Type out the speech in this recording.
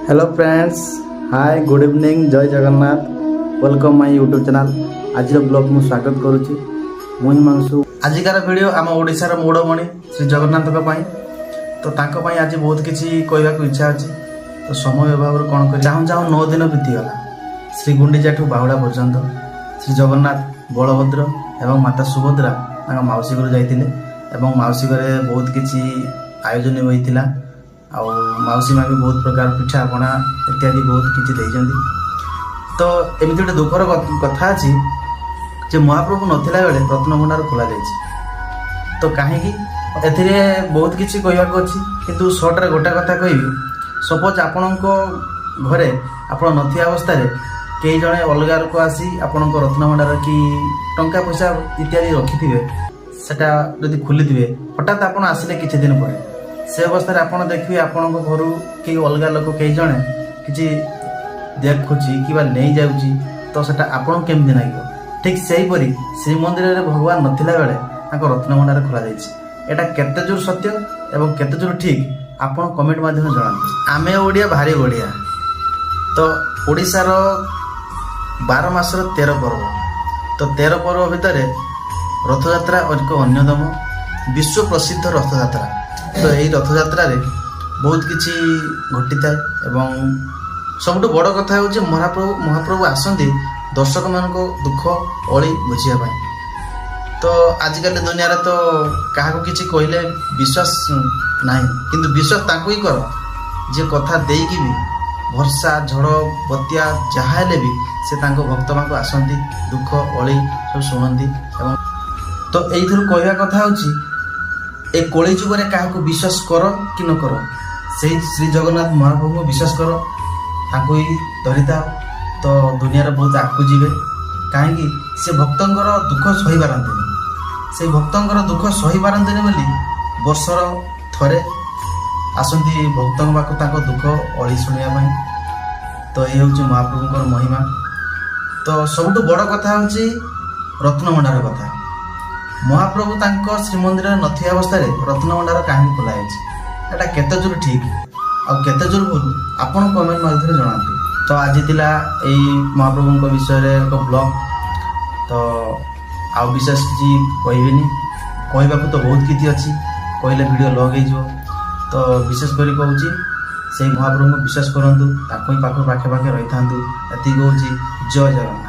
Hello friends, hi good evening, जय Jagannath. Welcome my YouTube channel. आज blog मु स्वागत करुच्ची मु हिमांशु। आजिकार वीडियो आम ओडिशार मौड़मणि श्री जगन्नाथ तो तांको पाई आज बहुत किसी कहवा इच्छा अच्छी। तो समय अभाव कौन कर चाहूँ चाहूँ 9 दिन बीतीगला। श्री गुंडीचा ठू बाहुड़ा पर्यंत श्री जगन्नाथ बलभद्र एवं माता सुभद्रा माउसी घर जाते माउसी घरे बहुत किसी आयोजन होता आउ माउसी माँ भी बहुत प्रकार पिठा पणा इत्यादि बहुत किसी देइछन्ति। तो एमती गोटे दुखर कथा अच्छी जे महाप्रभु नथिला बेले रत्नभंडार खोल जाइए। तो कहीं एथिरे बहुत किसी कहवाक अच्छी किंतु सर्ट्रे गोटे कथा कहबी। सपोज आपण घरे आपण नथिया अवस्था कई जड़े अलग लोक आसी आपण रत्नभंडार कि टंका पैसा इत्यादि रखिथे सेटा जदि खोली हठात आपण आसिले किछि दिन पर से अवस्था आपड़ देखिए आपण घर कई अलग लोक कई जड़े कि देखुची कि नहीं जाऊँगी तो सेटा आपन केमती लगे। ठीक से हीपरी श्रीमंदिर में भगवान नथिला बेले रत्नभंडार खोल जाइए। केते जोर सत्य एवं केते जोर ठीक आपन कमेंट माध्यम जनाते। आमे ओडिया भारी बढ़िया। तो ओडिशार 12 मासर 13 पर्व। तो 13 पर्व भितर रथयात्रा एक अन्यतम विश्व प्रसिद्ध रथयात्रा। तो यही रथयात्रा बहुत किसी घटी थाए एवं सबुठ बड़ कथा हूँ महाप्रभु आसती दर्शक मान दुख अली बुझापी। तो आजिकल दुनिया तो क्या किसी कहले विश्वास ना किंतु विश्वास ताकू ही कर जे कथा देकी भी वर्षा झड़ बतिया जहाँ भी से भक्त मान आसती दुख अली सब शुणती। तो यही कहवा कथा हूँ ए कली जुगे क्या विश्वास कर कि न कर से श्री जगन्नाथ महाप्रभु विश्वास कर ताकू ही धरी था। तो दुनिया बहुत आगू जीवे कहीं से भक्तर दुख सही पारती से भक्तर दुख सही पारती बोली वर्षर थरे आसती भक्तों पाक दुख अली शुणा। तो ये हूँ महाप्रभुଙ୍କର महिमा। तो सबुठ बड़ कथा हूँ रत्नभंडार कथा। महाप्रभु तांको श्रीमंदिर नथिया अवस्था रत्नभंडार कहीं खोलाई एटा केते जोर ठीक आ केते जोर भूल आपण कमेंट माध्यम जनातु। तो आज थिला एई महाप्रभु विषय रे एक ब्लॉग। तो आउ विशेष किसी कहबेनी कहवाक तो बहुत किसी अच्छी कहले वीडियो लग हो। तो विशेष कर कहूँ से महाप्रभु विश्वास करंतु ताको ही पाखे पाखे रही था। एति कहूँ जय जगन्नाथ।